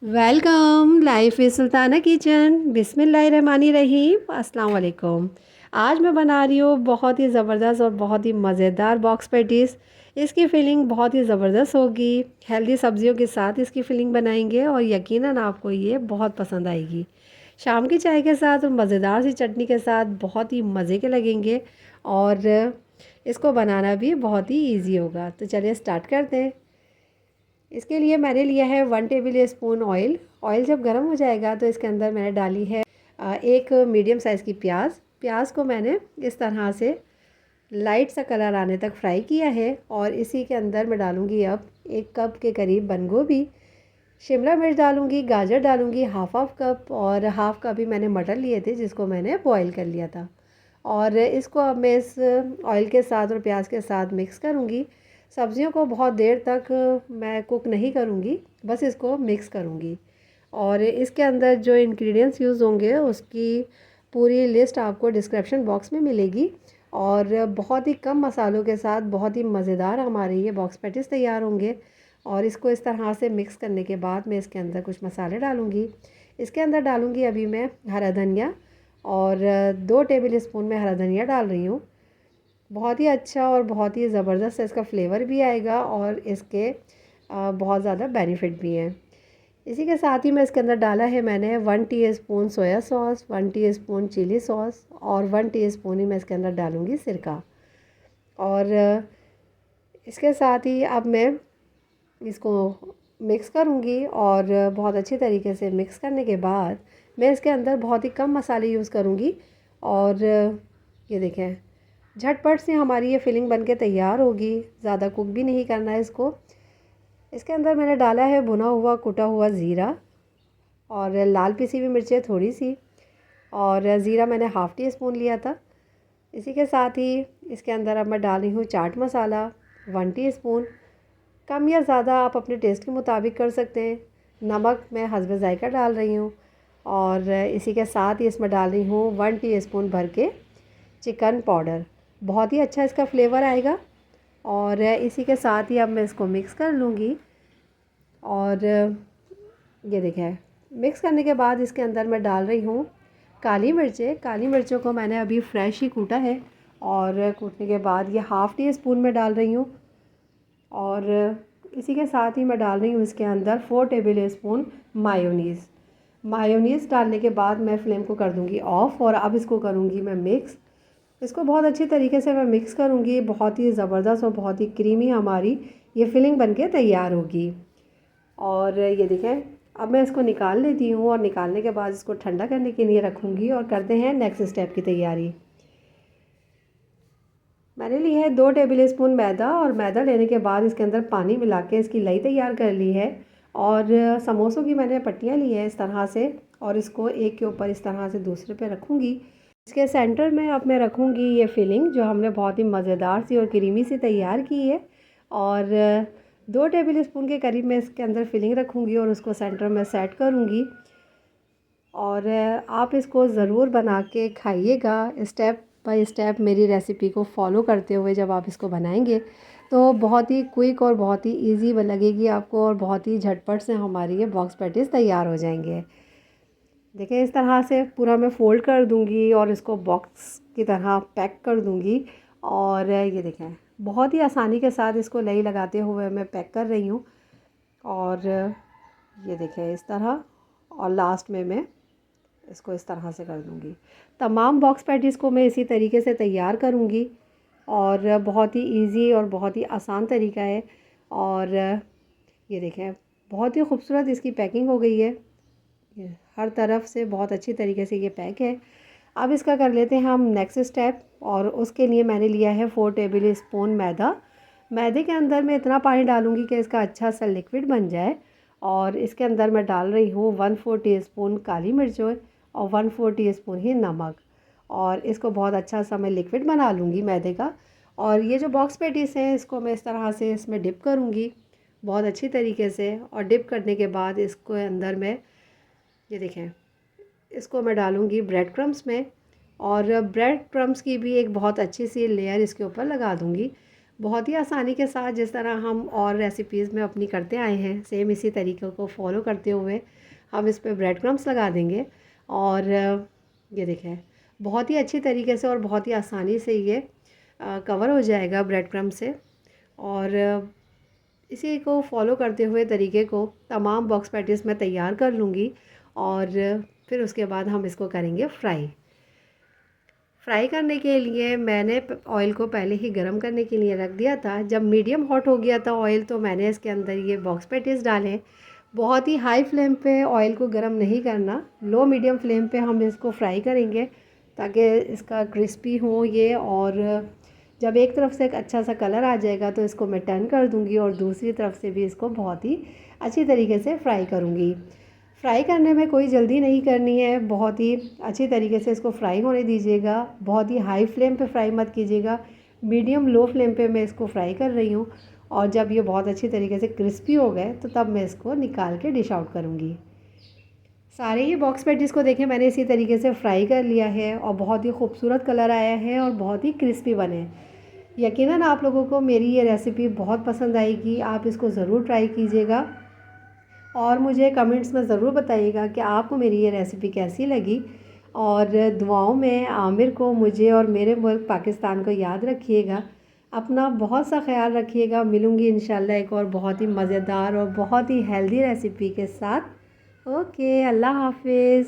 Welcome life is Sultana kitchen. बिस्मिल्लाहिर्रहमानिर्रहीम। अस्सलाम वालेकुम। आज मैं बना रही हूँ बहुत ही ज़बरदस्त और बहुत ही मज़ेदार बॉक्स पैटीज़। इसकी फिलिंग बहुत ही ज़बरदस्त होगी। हेल्दी सब्जियों के साथ इसकी फिलिंग बनाएंगे और यकीनन आपको ये बहुत पसंद आएगी। शाम की चाय के साथ और मज़ेदार सी चटनी के साथ बहुत ही मज़े के लगेंगे और इसको बनाना भी बहुत ही ईजी होगा। तो चलिए स्टार्ट करते हैं। इसके लिए मैंने लिया है 1 टेबल स्पून ऑयल। ऑयल जब गर्म हो जाएगा तो इसके अंदर मैंने डाली है एक मीडियम साइज़ की प्याज। प्याज को मैंने इस तरह से लाइट सा कलर आने तक फ्राई किया है और इसी के अंदर मैं डालूँगी अब 1 कप के करीब बंद गोभी, शिमला मिर्च डालूँगी, गाजर डालूँगी हाफ कप, और हाफ कप ही मैंने मटर लिए थे जिसको मैंने बॉईल कर लिया था। और इसको अब मैं इस ऑयल के साथ और प्याज के साथ मिक्स करूँगी। सब्जियों को बहुत देर तक मैं कुक नहीं करूँगी, बस इसको मिक्स करूँगी। और इसके अंदर जो इंग्रेडिएंट्स यूज़ होंगे उसकी पूरी लिस्ट आपको डिस्क्रिप्शन बॉक्स में मिलेगी। और बहुत ही कम मसालों के साथ बहुत ही मज़ेदार हमारे ये बॉक्स पैटीज़ तैयार होंगे। और इसको इस तरह से मिक्स करने के बाद मैं इसके अंदर कुछ मसाले डालूँगी। इसके अंदर डालूँगी अभी मैं हरा धनिया, और 2 टेबल स्पून में हरा धनिया डाल रही हूँ। बहुत ही अच्छा और बहुत ही ज़बरदस्त इसका फ्लेवर भी आएगा और इसके बहुत ज़्यादा बेनिफिट भी हैं। इसी के साथ ही मैं इसके अंदर डाला है मैंने 1 teaspoon soya sauce, 1 teaspoon chilli sauce, और 1 टीस्पून ही मैं इसके अंदर डालूँगी सिरका। और इसके साथ ही अब मैं इसको मिक्स करूँगी और बहुत अच्छी तरीके से मिक्स करने के बाद मैं इसके अंदर बहुत ही कम मसाले यूज़ करूँगी। और ये देखें, झटपट से हमारी ये फिलिंग बनके तैयार होगी। ज़्यादा कुक भी नहीं करना है इसको। इसके अंदर मैंने डाला है भुना हुआ कुटा हुआ ज़ीरा, और लाल पिसी हुई मिर्चें थोड़ी सी, और ज़ीरा मैंने हाफ़ टी स्पून लिया था। इसी के साथ ही इसके अंदर अब मैं डाल रही हूँ चाट मसाला 1 टीस्पून। कम या ज़्यादा आप अपने टेस्ट के मुताबिक कर सकते हैं। नमक मैं हस्ब ज़ायक़ा डाल रही हूँ। और इसी के साथ ही इसमें डाल रही हूँ 1 टीस्पून भर के चिकन पाउडर। बहुत ही अच्छा इसका फ्लेवर आएगा। और इसी के साथ ही अब मैं इसको मिक्स कर लूँगी। और ये देखें, मिक्स करने के बाद इसके अंदर मैं डाल रही हूँ काली मिर्चें। काली मिर्चों को मैंने अभी फ्रेश ही कूटा है, और कूटने के बाद ये हाफ़ टी स्पून में डाल रही हूँ। और इसी के साथ ही मैं डाल रही हूँ इसके अंदर 4 टेबल स्पून मायोनीज़। मायोनीज़ डालने के बाद मैं फ्लेम को कर दूँगी ऑफ़, और अब इसको करूँगी मैं मिक्स। इसको बहुत अच्छी तरीके से मैं मिक्स करूँगी। बहुत ही ज़बरदस्त और बहुत ही क्रीमी हमारी ये फिलिंग बनके तैयार होगी। और ये देखें, अब मैं इसको निकाल लेती हूँ, और निकालने के बाद इसको ठंडा करने के लिए रखूँगी और करते हैं नेक्स्ट स्टेप की तैयारी। मैंने ली है 2 टेबल स्पून मैदा, और मैदा लेने के बाद इसके अंदर पानी मिला के इसकी लई तैयार कर ली है। और समोसों की मैंने पट्टियाँ ली हैं इस तरह से, और इसको एक के ऊपर इस तरह से दूसरे पे रखूँगी। इसके सेंटर में अब मैं रखूँगी ये फिलिंग जो हमने बहुत ही मज़ेदार सी और क्रीमी सी तैयार की है। और 2 टेबल स्पून के करीब मैं इसके अंदर फिलिंग रखूँगी और उसको सेंटर में सेट करूँगी। और आप इसको ज़रूर बना के खाइएगा, स्टेप बाय स्टेप मेरी रेसिपी को फॉलो करते हुए। जब आप इसको बनाएंगे तो बहुत ही क्विक और बहुत ही इजी लगेगी आपको, और बहुत ही झटपट से हमारी ये बॉक्स पैटीज़ तैयार हो जाएंगे। देखिए, इस तरह से पूरा मैं फ़ोल्ड कर दूंगी और इसको बॉक्स की तरह पैक कर दूंगी। और ये देखें, बहुत ही आसानी के साथ इसको लई लगाते हुए मैं पैक कर रही हूँ। और ये देखें इस तरह, और लास्ट में मैं इसको इस तरह से कर दूंगी। तमाम बॉक्स पैटीज़ को मैं इसी तरीके से तैयार करूंगी, और बहुत ही इजी और बहुत ही आसान तरीका है। और ये देखें, बहुत ही खूबसूरत इसकी पैकिंग हो गई है। ये हर तरफ से बहुत अच्छी तरीके से ये पैक है। अब इसका कर लेते हैं हम नेक्स्ट स्टेप, और उसके लिए मैंने लिया है 4 टेबल स्पून मैदा। मैदे के अंदर मैं इतना पानी डालूंगी कि इसका अच्छा सा लिक्विड बन जाए। और इसके अंदर मैं डाल रही हूँ 1/4 टीस्पून काली मिर्च और 1/4 टीस्पून ही नमक। और इसको बहुत अच्छा सा मैं लिक्विड बना लूँगी मैदे का। और ये जो बॉक्स पैटीज़ हैं इसको मैं इस तरह से इसमें डिप करूँगी बहुत अच्छी तरीके से। और डिप करने के बाद इसको अंदर मैं, ये देखें, इसको मैं डालूँगी ब्रेड क्रम्स में, और ब्रेड क्रम्स की भी एक बहुत अच्छी सी लेयर इसके ऊपर लगा दूँगी। बहुत ही आसानी के साथ जिस तरह हम और रेसिपीज़ में अपनी करते आए हैं, सेम इसी तरीक़े को फॉलो करते हुए हम इस पे ब्रेड क्रम्स लगा देंगे। और ये देखें, बहुत ही अच्छी तरीके से और बहुत ही आसानी से ये कवर हो जाएगा ब्रेड क्रम्स से। और इसी को फॉलो करते हुए तरीके को तमाम बॉक्स पैटीज़ मैं तैयार कर लूँगी और फिर उसके बाद हम इसको करेंगे फ्राई। फ्राई करने के लिए मैंने ऑयल को पहले ही गरम करने के लिए रख दिया था। जब मीडियम हॉट हो गया था ऑयल, तो मैंने इसके अंदर ये बॉक्स पैटीज़ डाले। बहुत ही हाई फ्लेम पे ऑयल को गरम नहीं करना, लो मीडियम फ्लेम पे हम इसको फ्राई करेंगे ताकि इसका क्रिस्पी हो ये। और जब एक तरफ से एक अच्छा सा कलर आ जाएगा तो इसको मैं टर्न कर दूंगी और दूसरी तरफ से भी इसको बहुत ही अच्छी तरीके से फ्राई करूंगी। फ्राई करने में कोई जल्दी नहीं करनी है, बहुत ही अच्छी तरीके से इसको फ्राई होने दीजिएगा। बहुत ही हाई फ्लेम पे फ्राई मत कीजिएगा, मीडियम लो फ्लेम पे मैं इसको फ्राई कर रही हूँ। और जब ये बहुत अच्छी तरीके से क्रिस्पी हो गए तो तब मैं इसको निकाल के डिश आउट करूँगी। सारे ही बॉक्स पैटीज़ को देखें मैंने इसी तरीके से फ्राई कर लिया है और बहुत ही खूबसूरत कलर आया है और बहुत ही क्रिस्पी बने। यकीनन आप लोगों को मेरी ये रेसिपी बहुत पसंद आएगी, आप इसको ज़रूर ट्राई कीजिएगा और मुझे कमेंट्स में ज़रूर बताइएगा कि आपको मेरी ये रेसिपी कैसी लगी। और दुआओं में आमिर को, मुझे और मेरे मुल्क पाकिस्तान को याद रखिएगा। अपना बहुत सा ख्याल रखिएगा। मिलूँगी इंशाल्लाह एक और बहुत ही मज़ेदार और बहुत ही हेल्दी रेसिपी के साथ। ओके, अल्लाह हाफिज़।